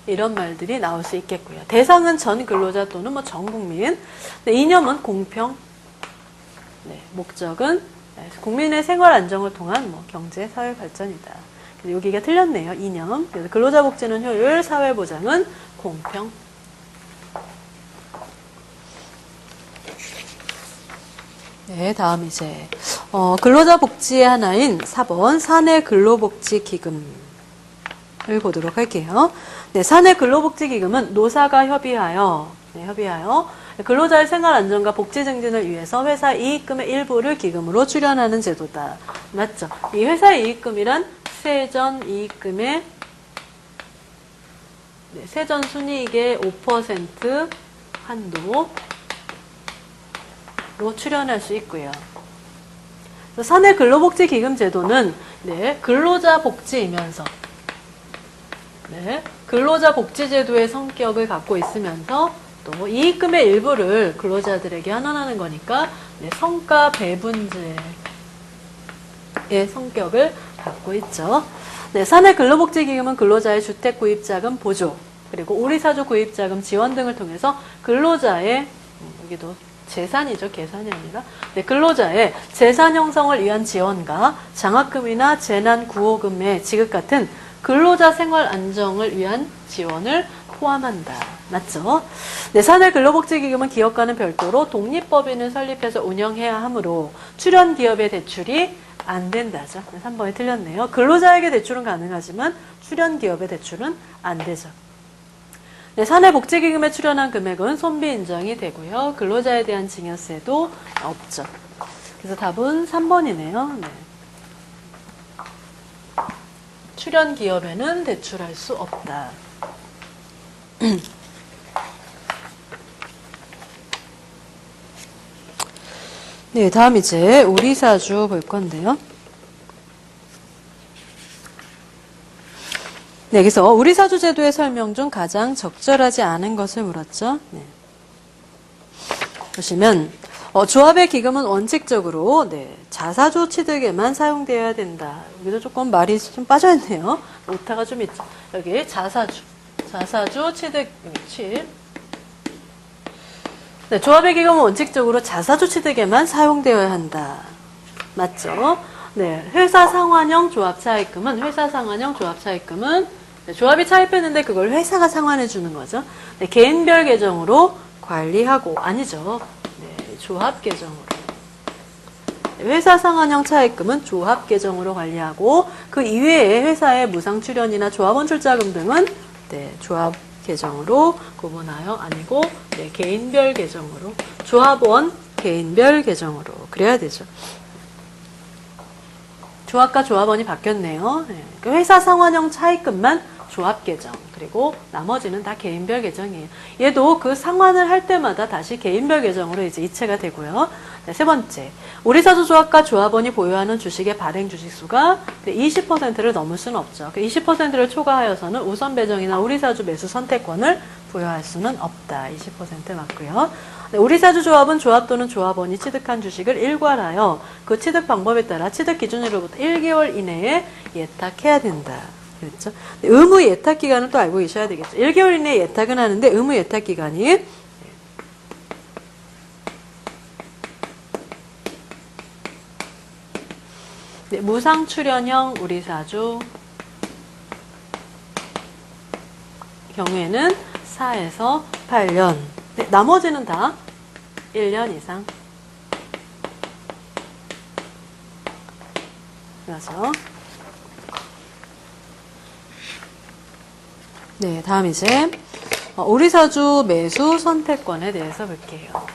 이런 말들이 나올 수 있겠고요. 대상은 전 근로자 또는 전 국민. 이념은 공평. 목적은 국민의 생활 안정을 통한 경제, 사회 발전이다. 여기가 틀렸네요. 이념. 그래서 근로자 복지는 효율, 사회 보장은 공평. 다음 이제 근로자 복지의 하나인 4번 사내 근로복지 기금을 보도록 할게요. 사내 근로복지 기금은 노사가 협의하여 근로자의 생활 안정과 복지 증진을 위해서 회사 이익금의 일부를 기금으로 출연하는 제도다. 맞죠? 이 회사 이익금이란 세전 이익금의 세전 순이익의 5% 한도로 출연할 수 있고요. 사내 근로복지 기금 제도는 근로자 복지이면서 근로자 복지 제도의 성격을 갖고 있으면서 또 이익금의 일부를 근로자들에게 환원하는 거니까 성과 배분제의 성격을 갖고 있죠. 사내 근로복지기금은 근로자의 주택 구입자금 보조, 그리고 우리사주 구입자금 지원 등을 통해서 근로자의 여기도 재산이죠. 계산이 아니라 근로자의 재산 형성을 위한 지원과 장학금이나 재난구호금의 지급 같은 근로자 생활 안정을 위한 지원을 포함한다. 맞죠? 사내 근로복지기금은 기업과는 별도로 독립법인을 설립해서 운영해야 하므로 출연 기업의 대출이 안 된다죠. 3번이 틀렸네요. 근로자에게 대출은 가능하지만 출연 기업의 대출은 안 되죠. 사내 복지기금에 출연한 금액은 손비 인정이 되고요. 근로자에 대한 증여세도 없죠. 그래서 답은 3번이네요. 출연 기업에는 대출할 수 없다. 다음 이제 우리사주 볼 건데요. 그래서 우리사주 제도의 설명 중 가장 적절하지 않은 것을 물었죠. 보시면 조합의 기금은 원칙적으로 자사주 취득에만 사용되어야 된다. 여기도 조금 말이 좀 빠져있네요. 오타가 좀 있죠. 여기 자사주 취득 7. 조합의 기금은 원칙적으로 자사주 취득에만 사용되어야 한다. 맞죠? 회사 상환형 조합 차입금은 조합이 차입했는데 그걸 회사가 상환해 주는 거죠. 개인별 계정으로 관리하고 아니죠. 조합 계정으로. 회사 상환형 차입금은 조합 계정으로 관리하고 그 이외에 회사의 무상 출연이나 조합원 출자금 등은 조합 계정으로 구분하여 아니고 개인별 계정으로 조합원 개인별 계정으로 그래야 되죠. 조합과 조합원이 바뀌었네요. 회사 상환형 차입금만 조합 계정, 그리고 나머지는 다 개인별 계정이에요. 얘도 그 상환을 할 때마다 다시 개인별 계정으로 이제 이체가 되고요. 세 번째, 우리사주 조합과 조합원이 보유하는 주식의 발행 주식수가 20%를 넘을 수는 없죠. 20%를 초과하여서는 우선 배정이나 우리사주 매수 선택권을 부여할 수는 없다. 20% 맞고요. 우리사주 조합은 조합 또는 조합원이 취득한 주식을 일괄하여 그 취득 방법에 따라 취득 기준일로부터 1개월 이내에 예탁해야 된다. 그렇죠? 의무 예탁 기간을 또 알고 계셔야 되겠죠. 1개월 이내에 예탁은 하는데 의무 예탁 기간이 무상 출연형 우리사주 경우에는 4에서 8년. 나머지는 다 1년 이상. 그래서 다음 이제 우리사주 매수 선택권에 대해서 볼게요.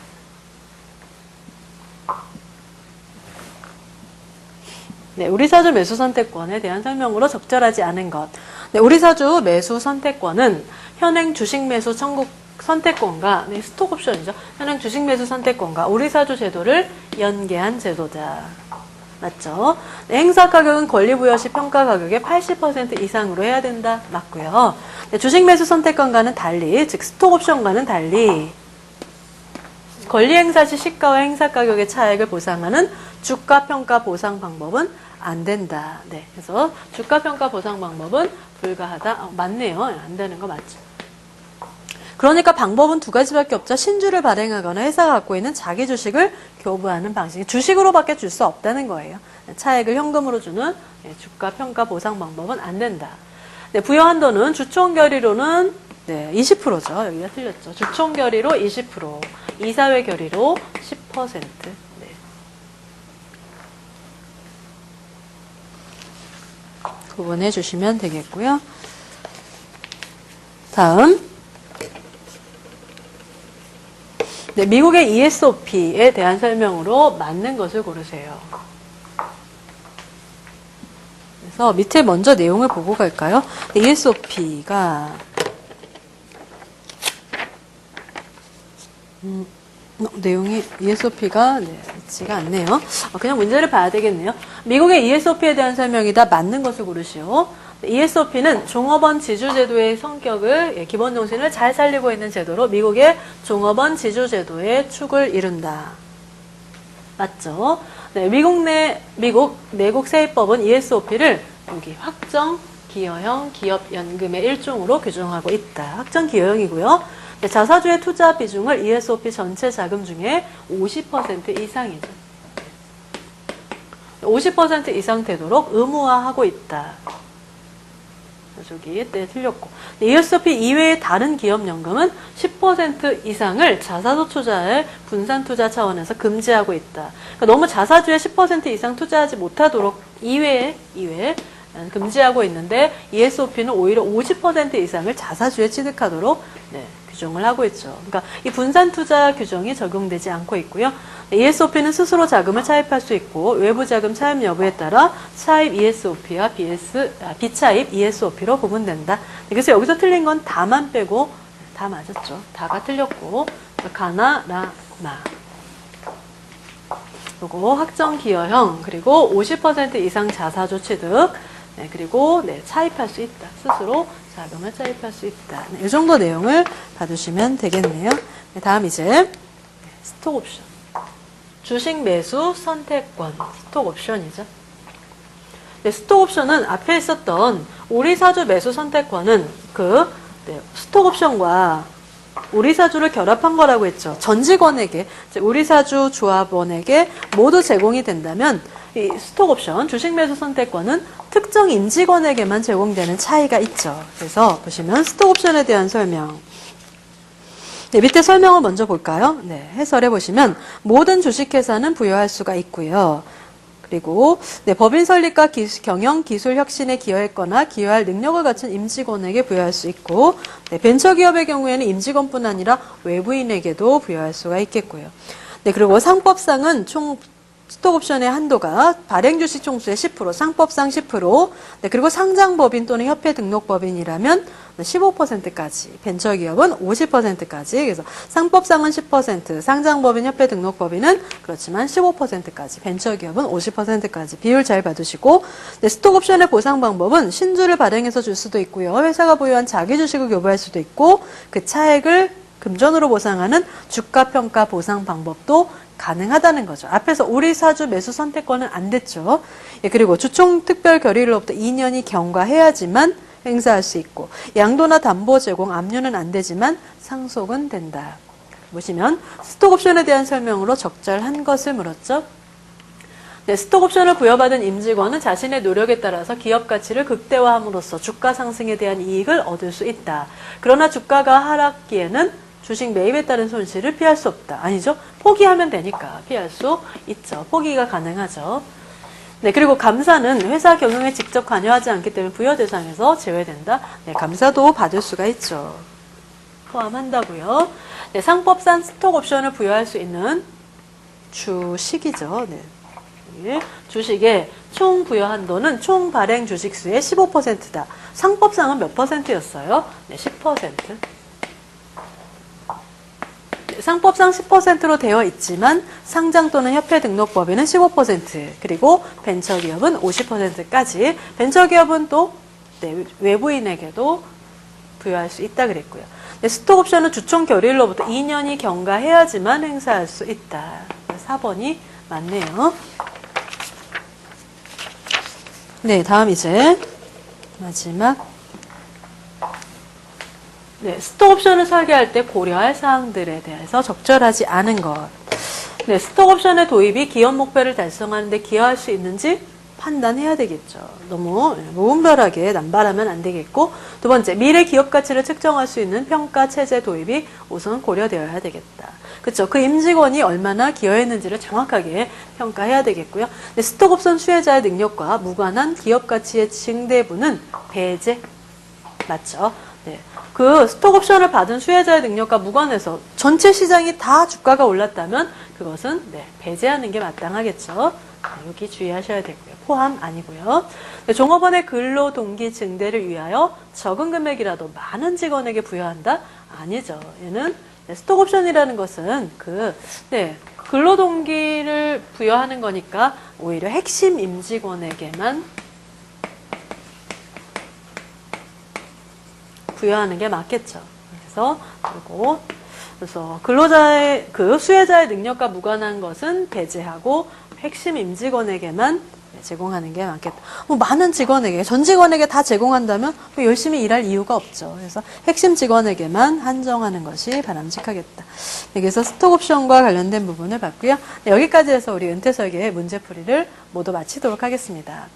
우리사주 매수 선택권에 대한 설명으로 적절하지 않은 것. 우리사주 매수 선택권은 현행 주식 매수 청구 선택권과 네, 스톡 옵션이죠. 현행 주식 매수 선택권과 우리사주 제도를 연계한 제도다. 맞죠? 네, 행사 가격은 권리 부여 시 평가 가격의 80% 이상으로 해야 된다. 맞고요. 네, 주식 매수 선택권과는 달리, 즉 스톡 옵션과는 달리 권리 행사 시 시가와 행사 가격의 차액을 보상하는 주가 평가 보상 방법은 안 된다. 네, 그래서 주가 평가 보상 방법은 불가하다. 맞네요. 안 되는 거 맞죠? 그러니까 방법은 두 가지밖에 없죠. 신주를 발행하거나 회사가 갖고 있는 자기 주식을 교부하는 방식. 주식으로밖에 줄 수 없다는 거예요. 차액을 현금으로 주는 주가 평가 보상 방법은 안 된다. 네, 부여 한도는 주총 결의로는 네, 20%죠. 여기가 틀렸죠. 주총 결의로 20%, 이사회 결의로 10%. 네. 구분해 주시면 되겠고요. 다음. 네, 미국의 ESOP에 대한 설명으로 맞는 것을 고르세요. 그래서 밑에 먼저 내용을 보고 갈까요? 네, ESOP가 내용이 ESOP가 네, 있지가 않네요. 그냥 문제를 봐야 되겠네요. 미국의 ESOP에 대한 설명이다. 맞는 것을 고르시오. ESOP는 종업원 지주제도의 성격을 기본 정신을 잘 살리고 있는 제도로 미국의 종업원 지주제도의 축을 이룬다. 맞죠? 네, 미국 내국 세입법은 ESOP를 여기 확정 기여형 기업연금의 일종으로 규정하고 있다. 확정 기여형이고요. 네, 자사주의 투자 비중을 ESOP 전체 자금 중에 50% 이상이죠. 50% 이상 되도록 의무화하고 있다. 저기 네, 틀렸고. ESOP 이외의 다른 기업연금은 10% 이상을 자사주 투자의 분산 투자 차원에서 금지하고 있다. 그러니까 너무 자사주에 10% 이상 투자하지 못하도록 이외에 금지하고 있는데 ESOP는 오히려 50% 이상을 자사주에 취득하도록 네, 규정을 하고 있죠. 그러니까 이 분산 투자 규정이 적용되지 않고 있고요. ESOP는 스스로 자금을 차입할 수 있고 외부 자금 차입 여부에 따라 차입 ESOP와 비차입 ESOP로 구분된다. 그래서 여기서 틀린 건 다만 빼고 다 맞았죠. 다가 틀렸고 가나, 라, 마. 그리고 확정 기여형 그리고 50% 이상 자사주 취득 네, 그리고 네, 차입할 수 있다. 스스로 자금을 차입할 수 있다. 네, 이 정도 내용을 봐두시면 되겠네요. 네, 다음 이제 스톡 옵션. 주식 매수 선택권. 스톡 옵션이죠. 네, 스톡 옵션은 앞에 있었던 우리사주 매수 선택권은 스톡 옵션과 우리사주를 결합한 거라고 했죠. 전 직원에게, 우리사주 조합원에게 모두 제공이 된다면 이 스톡 옵션, 주식 매수 선택권은 특정 임직원에게만 제공되는 차이가 있죠. 그래서 보시면 스톡 옵션에 대한 설명. 네, 밑에 설명을 먼저 볼까요? 네, 해설해 보시면 모든 주식회사는 부여할 수가 있고요. 그리고 네, 법인 설립과 경영 기술 혁신에 기여했거나 기여할 능력을 갖춘 임직원에게 부여할 수 있고 네, 벤처기업의 경우에는 임직원뿐 아니라 외부인에게도 부여할 수가 있겠고요. 네, 그리고 상법상은 총 스톡옵션의 한도가 발행주식 총수의 10%, 상법상 10%, 네, 그리고 상장법인 또는 협회 등록법인이라면 15%까지, 벤처기업은 50%까지, 그래서 상법상은 10%, 상장법인, 협회 등록법인은 그렇지만 15%까지, 벤처기업은 50%까지 비율 잘 봐두시고, 네, 스톡옵션의 보상 방법은 신주를 발행해서 줄 수도 있고요, 회사가 보유한 자기 주식을 교부할 수도 있고, 그 차액을 금전으로 보상하는 주가평가 보상 방법도 가능하다는 거죠. 앞에서 우리사주 매수 선택권은 안 됐죠. 예, 그리고 주총 특별 결의로부터 2년이 경과해야지만 행사할 수 있고 양도나 담보 제공, 압류는 안 되지만 상속은 된다. 보시면 스톡옵션에 대한 설명으로 적절한 것을 물었죠. 네, 스톡옵션을 부여받은 임직원은 자신의 노력에 따라서 기업 가치를 극대화함으로써 주가 상승에 대한 이익을 얻을 수 있다. 그러나 주가가 하락기에는 주식 매입에 따른 손실을 피할 수 없다. 아니죠? 포기하면 되니까 피할 수 있죠. 포기가 가능하죠. 네, 그리고 감사는 회사 경영에 직접 관여하지 않기 때문에 부여 대상에서 제외된다. 네, 감사도 받을 수가 있죠. 포함한다고요. 네, 상법상 스톡 옵션을 부여할 수 있는 주식이죠. 네. 여기 주식의 총 부여 한도는 총 발행 주식수의 15%다. 상법상은 몇 %였어요? 네, 10%. 상법상 10%로 되어 있지만 상장 또는 협회 등록법에는 15% 그리고 벤처기업은 50%까지 벤처기업은 또 네, 외부인에게도 부여할 수 있다 그랬고요. 네, 스톡옵션은 주총 결의일로부터 2년이 경과해야지만 행사할 수 있다. 4번이 맞네요. 네, 다음 이제 마지막 네, 스톡옵션을 설계할 때 고려할 사항들에 대해서 적절하지 않은 것. 네, 스톡옵션의 도입이 기업 목표를 달성하는 데 기여할 수 있는지 판단해야 되겠죠. 너무 무분별하게 남발하면 안 되겠고, 두 번째, 미래 기업 가치를 측정할 수 있는 평가 체제 도입이 우선 고려되어야 되겠다. 그렇죠. 그 임직원이 얼마나 기여했는지를 정확하게 평가해야 되겠고요. 네, 스톡옵션 수혜자의 능력과 무관한 기업 가치의 증대분은 배제. 맞죠? 네. 그 스톡옵션을 받은 수혜자의 능력과 무관해서 전체 시장이 다 주가가 올랐다면 그것은 네, 배제하는 게 마땅하겠죠. 네, 여기 주의하셔야 되고요. 포함 아니고요. 네, 종업원의 근로 동기 증대를 위하여 적은 금액이라도 많은 직원에게 부여한다? 아니죠. 얘는 네, 스톡옵션이라는 것은 근로 동기를 부여하는 거니까 오히려 핵심 임직원에게만 부여하는 게 맞겠죠. 그래서 근로자의 수혜자의 능력과 무관한 것은 배제하고 핵심 임직원에게만 제공하는 게 맞겠다. 뭐 많은 직원에게 전 직원에게 다 제공한다면 뭐 열심히 일할 이유가 없죠. 그래서 핵심 직원에게만 한정하는 것이 바람직하겠다. 네, 그래서 스톡옵션과 관련된 부분을 봤고요. 네, 여기까지 해서 우리 은퇴설계의 문제풀이를 모두 마치도록 하겠습니다.